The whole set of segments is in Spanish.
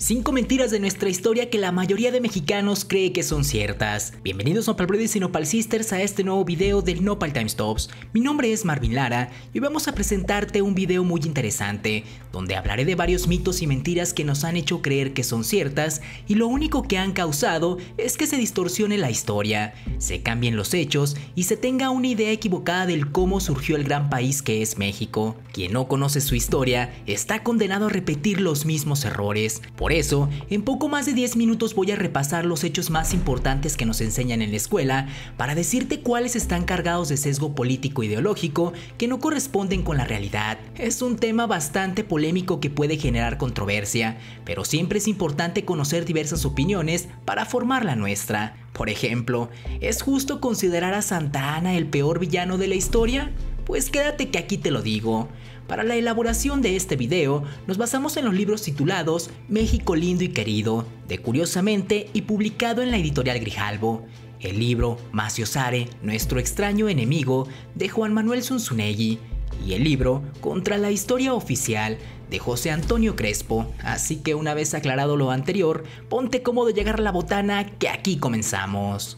5 mentiras de nuestra historia que la mayoría de mexicanos cree que son ciertas. Bienvenidos Nopal Brothers y Nopal Sisters a este nuevo video del Nopal Timestamps. Mi nombre es Marvin Lara y hoy vamos a presentarte un video muy interesante donde hablaré de varios mitos y mentiras que nos han hecho creer que son ciertas y lo único que han causado es que se distorsione la historia, se cambien los hechos y se tenga una idea equivocada del cómo surgió el gran país que es México. Quien no conoce su historia está condenado a repetir los mismos errores. Por eso, en poco más de 10 minutos voy a repasar los hechos más importantes que nos enseñan en la escuela para decirte cuáles están cargados de sesgo político ideológico que no corresponden con la realidad. Es un tema bastante polémico que puede generar controversia, pero siempre es importante conocer diversas opiniones para formar la nuestra. Por ejemplo, ¿es justo considerar a Santa Anna el peor villano de la historia? Pues quédate que aquí te lo digo. Para la elaboración de este video, nos basamos en los libros titulados México lindo y querido, de Curiosamente y publicado en la editorial Grijalbo, el libro Maciosare, nuestro extraño enemigo, de Juan Manuel Zunzunegui, y el libro Contra la historia oficial, de José Antonio Crespo. Así que una vez aclarado lo anterior, ponte cómodo de llegar a la botana que aquí comenzamos.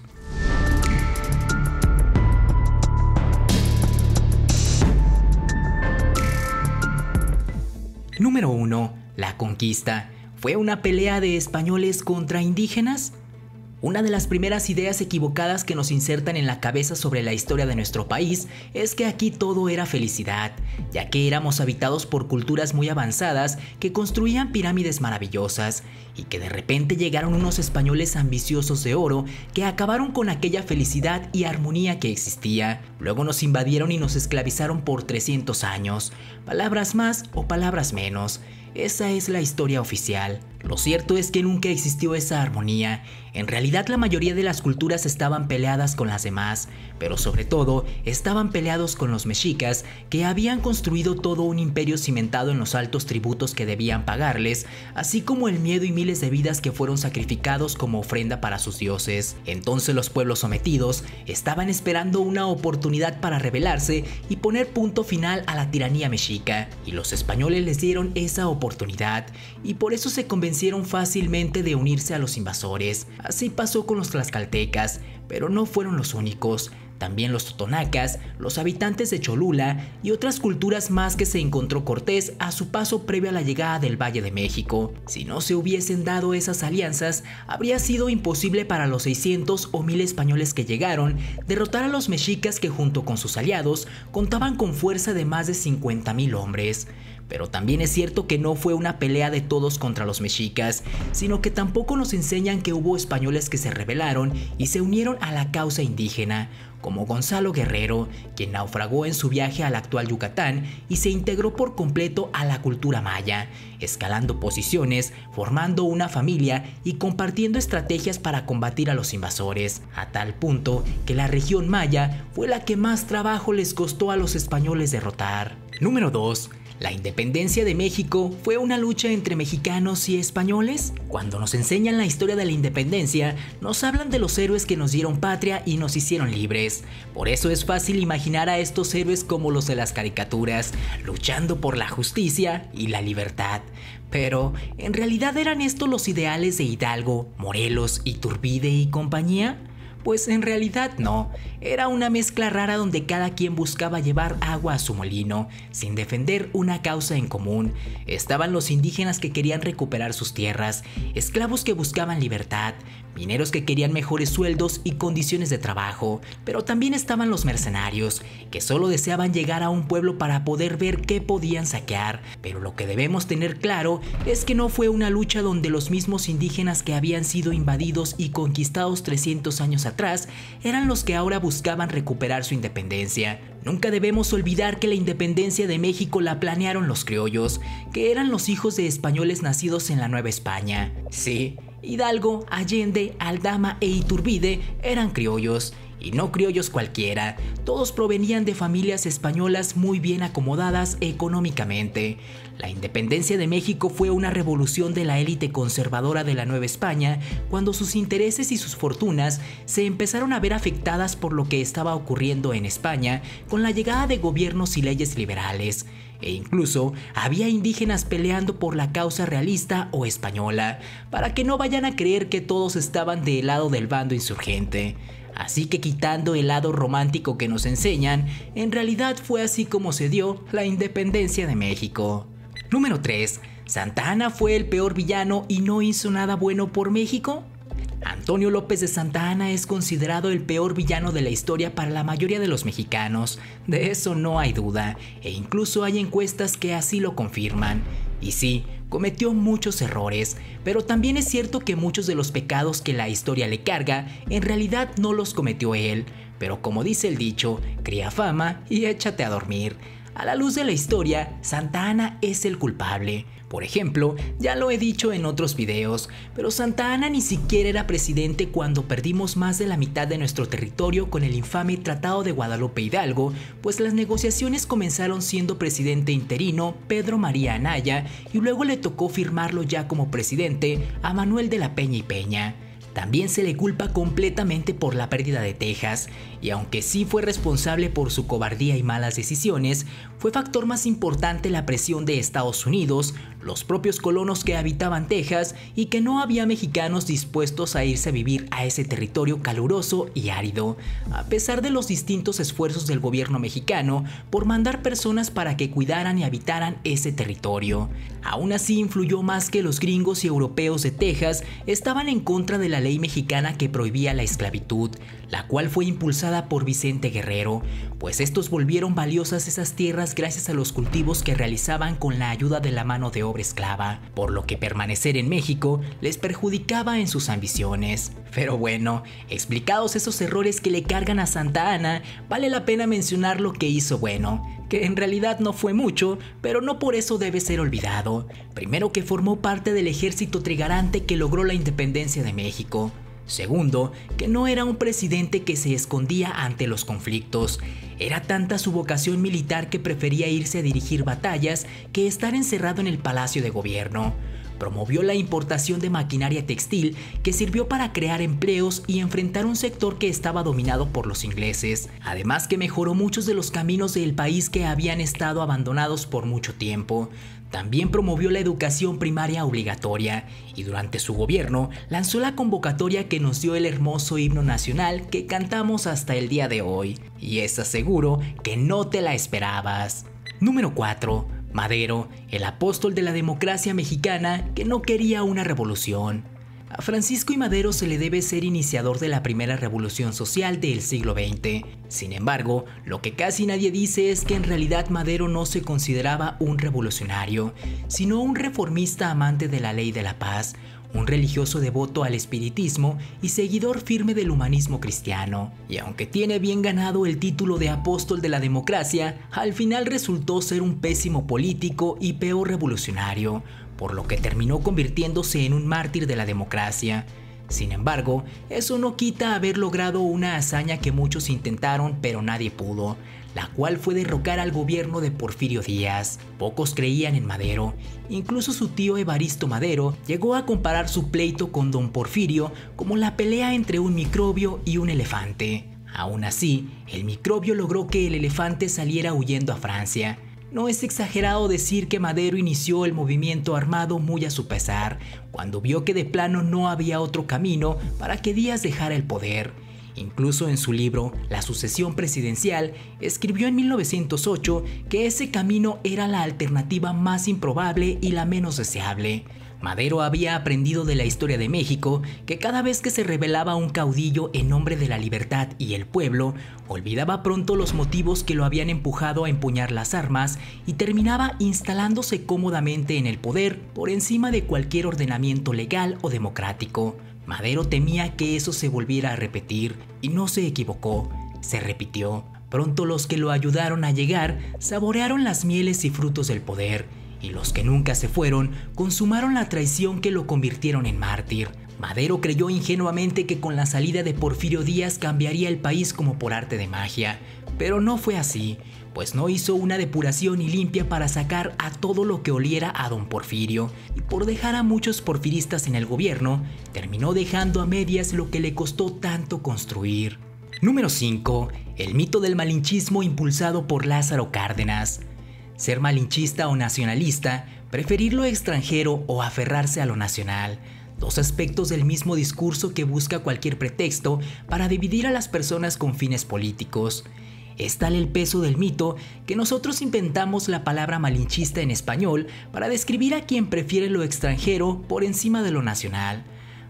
Número 1. La conquista. ¿Fue una pelea de españoles contra indígenas? Una de las primeras ideas equivocadas que nos insertan en la cabeza sobre la historia de nuestro país es que aquí todo era felicidad, ya que éramos habitados por culturas muy avanzadas que construían pirámides maravillosas y que de repente llegaron unos españoles ambiciosos de oro que acabaron con aquella felicidad y armonía que existía. Luego nos invadieron y nos esclavizaron por 300 años, palabras más o palabras menos. Esa es la historia oficial. Lo cierto es que nunca existió esa armonía. En realidad la mayoría de las culturas estaban peleadas con las demás, pero sobre todo estaban peleados con los mexicas, que habían construido todo un imperio cimentado en los altos tributos que debían pagarles, así como el miedo y miles de vidas que fueron sacrificados como ofrenda para sus dioses. Entonces los pueblos sometidos estaban esperando una oportunidad para rebelarse y poner punto final a la tiranía mexica, y los españoles les dieron esa oportunidad, y por eso se convencieron fácilmente de unirse a los invasores. Así pasó con los tlaxcaltecas, pero no fueron los únicos. También los totonacas, los habitantes de Cholula y otras culturas más que se encontró Cortés a su paso previo a la llegada del Valle de México. Si no se hubiesen dado esas alianzas, habría sido imposible para los 600 o 1000 españoles que llegaron derrotar a los mexicas, que junto con sus aliados contaban con fuerza de más de 50,000 hombres. Pero también es cierto que no fue una pelea de todos contra los mexicas, sino que tampoco nos enseñan que hubo españoles que se rebelaron y se unieron a la causa indígena, como Gonzalo Guerrero, quien naufragó en su viaje al actual Yucatán y se integró por completo a la cultura maya, escalando posiciones, formando una familia y compartiendo estrategias para combatir a los invasores, a tal punto que la región maya fue la que más trabajo les costó a los españoles derrotar. Número 2. ¿La independencia de México fue una lucha entre mexicanos y españoles? Cuando nos enseñan la historia de la independencia, nos hablan de los héroes que nos dieron patria y nos hicieron libres. Por eso es fácil imaginar a estos héroes como los de las caricaturas, luchando por la justicia y la libertad. Pero, ¿en realidad eran estos los ideales de Hidalgo, Morelos, Iturbide y compañía? Pues en realidad no, era una mezcla rara donde cada quien buscaba llevar agua a su molino, sin defender una causa en común. Estaban los indígenas que querían recuperar sus tierras, esclavos que buscaban libertad, mineros que querían mejores sueldos y condiciones de trabajo, pero también estaban los mercenarios, que solo deseaban llegar a un pueblo para poder ver qué podían saquear. Pero lo que debemos tener claro es que no fue una lucha donde los mismos indígenas que habían sido invadidos y conquistados 300 años atrás eran los que ahora buscaban recuperar su independencia. Nunca debemos olvidar que la independencia de México la planearon los criollos, que eran los hijos de españoles nacidos en la Nueva España. Sí, Hidalgo, Allende, Aldama e Iturbide eran criollos, y no criollos cualquiera, todos provenían de familias españolas muy bien acomodadas económicamente. La independencia de México fue una revolución de la élite conservadora de la Nueva España, cuando sus intereses y sus fortunas se empezaron a ver afectadas por lo que estaba ocurriendo en España con la llegada de gobiernos y leyes liberales. E incluso había indígenas peleando por la causa realista o española, para que no vayan a creer que todos estaban del lado del bando insurgente. Así que, quitando el lado romántico que nos enseñan, en realidad fue así como se dio la independencia de México. Número 3. ¿Santa Anna fue el peor villano y no hizo nada bueno por México? Antonio López de Santa Anna es considerado el peor villano de la historia para la mayoría de los mexicanos, de eso no hay duda, e incluso hay encuestas que así lo confirman. Y sí, cometió muchos errores, pero también es cierto que muchos de los pecados que la historia le carga, en realidad no los cometió él, pero como dice el dicho, cría fama y échate a dormir. A la luz de la historia, Santa Anna es el culpable. Por ejemplo, ya lo he dicho en otros videos, pero Santa Anna ni siquiera era presidente cuando perdimos más de la mitad de nuestro territorio con el infame Tratado de Guadalupe Hidalgo, pues las negociaciones comenzaron siendo presidente interino Pedro María Anaya y luego le tocó firmarlo ya como presidente a Manuel de la Peña y Peña. También se le culpa completamente por la pérdida de Texas, y aunque sí fue responsable por su cobardía y malas decisiones, fue factor más importante la presión de Estados Unidos, los propios colonos que habitaban Texas y que no había mexicanos dispuestos a irse a vivir a ese territorio caluroso y árido, a pesar de los distintos esfuerzos del gobierno mexicano por mandar personas para que cuidaran y habitaran ese territorio. Aún así influyó más que los gringos y europeos de Texas estaban en contra de la ley mexicana que prohibía la esclavitud, la cual fue impulsada por Vicente Guerrero, pues estos volvieron valiosas esas tierras gracias a los cultivos que realizaban con la ayuda de la mano de obra esclava, por lo que permanecer en México les perjudicaba en sus ambiciones. Pero bueno, explicados esos errores que le cargan a Santa Anna, vale la pena mencionar lo que hizo bueno, que en realidad no fue mucho, pero no por eso debe ser olvidado. Primero, que formó parte del ejército trigarante que logró la independencia de México. Segundo, que no era un presidente que se escondía ante los conflictos. Era tanta su vocación militar que prefería irse a dirigir batallas que estar encerrado en el palacio de gobierno. Promovió la importación de maquinaria textil que sirvió para crear empleos y enfrentar un sector que estaba dominado por los ingleses. Además, que mejoró muchos de los caminos del país que habían estado abandonados por mucho tiempo. También promovió la educación primaria obligatoria y durante su gobierno lanzó la convocatoria que nos dio el hermoso himno nacional que cantamos hasta el día de hoy. Y es seguro que no te la esperabas. Número 4. Madero, el apóstol de la democracia mexicana que no quería una revolución. A Francisco I. Madero se le debe ser iniciador de la primera revolución social del siglo XX. Sin embargo, lo que casi nadie dice es que en realidad Madero no se consideraba un revolucionario, sino un reformista amante de la ley de la paz, un religioso devoto al espiritismo y seguidor firme del humanismo cristiano. Y aunque tiene bien ganado el título de apóstol de la democracia, al final resultó ser un pésimo político y peor revolucionario, por lo que terminó convirtiéndose en un mártir de la democracia. Sin embargo, eso no quita haber logrado una hazaña que muchos intentaron pero nadie pudo, la cual fue derrocar al gobierno de Porfirio Díaz. Pocos creían en Madero, incluso su tío Evaristo Madero llegó a comparar su pleito con don Porfirio como la pelea entre un microbio y un elefante. Aún así, el microbio logró que el elefante saliera huyendo a Francia. No es exagerado decir que Madero inició el movimiento armado muy a su pesar, cuando vio que de plano no había otro camino para que Díaz dejara el poder. Incluso en su libro La sucesión presidencial, escribió en 1908 que ese camino era la alternativa más improbable y la menos deseable. Madero había aprendido de la historia de México que cada vez que se rebelaba un caudillo en nombre de la libertad y el pueblo, olvidaba pronto los motivos que lo habían empujado a empuñar las armas y terminaba instalándose cómodamente en el poder por encima de cualquier ordenamiento legal o democrático. Madero temía que eso se volviera a repetir y no se equivocó, se repitió. Pronto los que lo ayudaron a llegar saborearon las mieles y frutos del poder, y los que nunca se fueron consumaron la traición que lo convirtieron en mártir. Madero creyó ingenuamente que con la salida de Porfirio Díaz cambiaría el país como por arte de magia, pero no fue así, pues no hizo una depuración y limpia para sacar a todo lo que oliera a don Porfirio, y por dejar a muchos porfiristas en el gobierno, terminó dejando a medias lo que le costó tanto construir. Número 5. El mito del malinchismo impulsado por Lázaro Cárdenas. Ser malinchista o nacionalista, preferir lo extranjero o aferrarse a lo nacional. Dos aspectos del mismo discurso que busca cualquier pretexto para dividir a las personas con fines políticos. Es tal el peso del mito que nosotros inventamos la palabra malinchista en español para describir a quien prefiere lo extranjero por encima de lo nacional.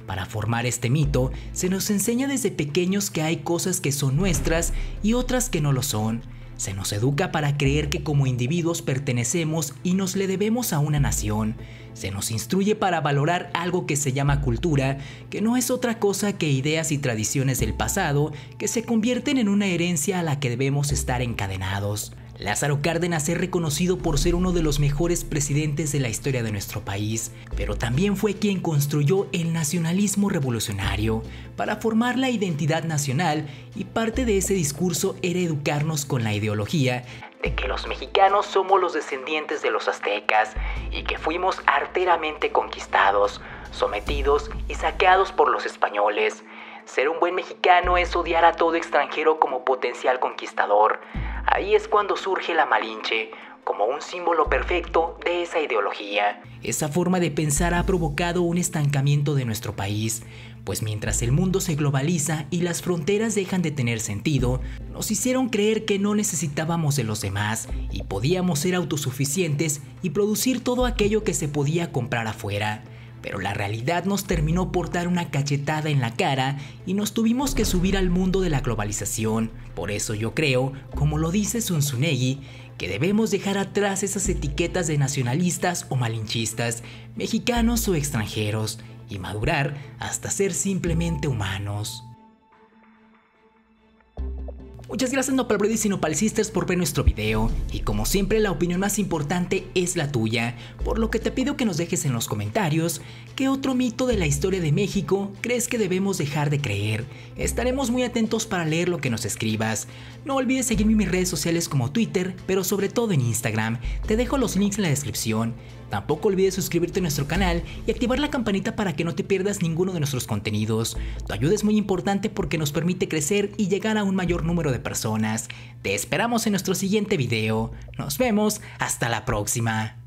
Para formar este mito, se nos enseña desde pequeños que hay cosas que son nuestras y otras que no lo son. Se nos educa para creer que como individuos pertenecemos y nos le debemos a una nación. Se nos instruye para valorar algo que se llama cultura, que no es otra cosa que ideas y tradiciones del pasado que se convierten en una herencia a la que debemos estar encadenados. Lázaro Cárdenas es reconocido por ser uno de los mejores presidentes de la historia de nuestro país, pero también fue quien construyó el nacionalismo revolucionario para formar la identidad nacional, y parte de ese discurso era educarnos con la ideología de que los mexicanos somos los descendientes de los aztecas y que fuimos arteramente conquistados, sometidos y saqueados por los españoles. Ser un buen mexicano es odiar a todo extranjero como potencial conquistador. Ahí es cuando surge la Malinche, como un símbolo perfecto de esa ideología. Esa forma de pensar ha provocado un estancamiento de nuestro país, pues mientras el mundo se globaliza y las fronteras dejan de tener sentido, nos hicieron creer que no necesitábamos de los demás y podíamos ser autosuficientes y producir todo aquello que se podía comprar afuera. Pero la realidad nos terminó por dar una cachetada en la cara y nos tuvimos que subir al mundo de la globalización. Por eso yo creo, como lo dice Zunzunegui, que debemos dejar atrás esas etiquetas de nacionalistas o malinchistas, mexicanos o extranjeros, y madurar hasta ser simplemente humanos. Muchas gracias no para Brady sino para el Sisters por ver nuestro video, y como siempre la opinión más importante es la tuya, por lo que te pido que nos dejes en los comentarios qué otro mito de la historia de México crees que debemos dejar de creer. Estaremos muy atentos para leer lo que nos escribas. No olvides seguirme en mis redes sociales como Twitter, pero sobre todo en Instagram, te dejo los links en la descripción. Tampoco olvides suscribirte a nuestro canal y activar la campanita para que no te pierdas ninguno de nuestros contenidos. Tu ayuda es muy importante porque nos permite crecer y llegar a un mayor número de personas. Te esperamos en nuestro siguiente video. Nos vemos, hasta la próxima.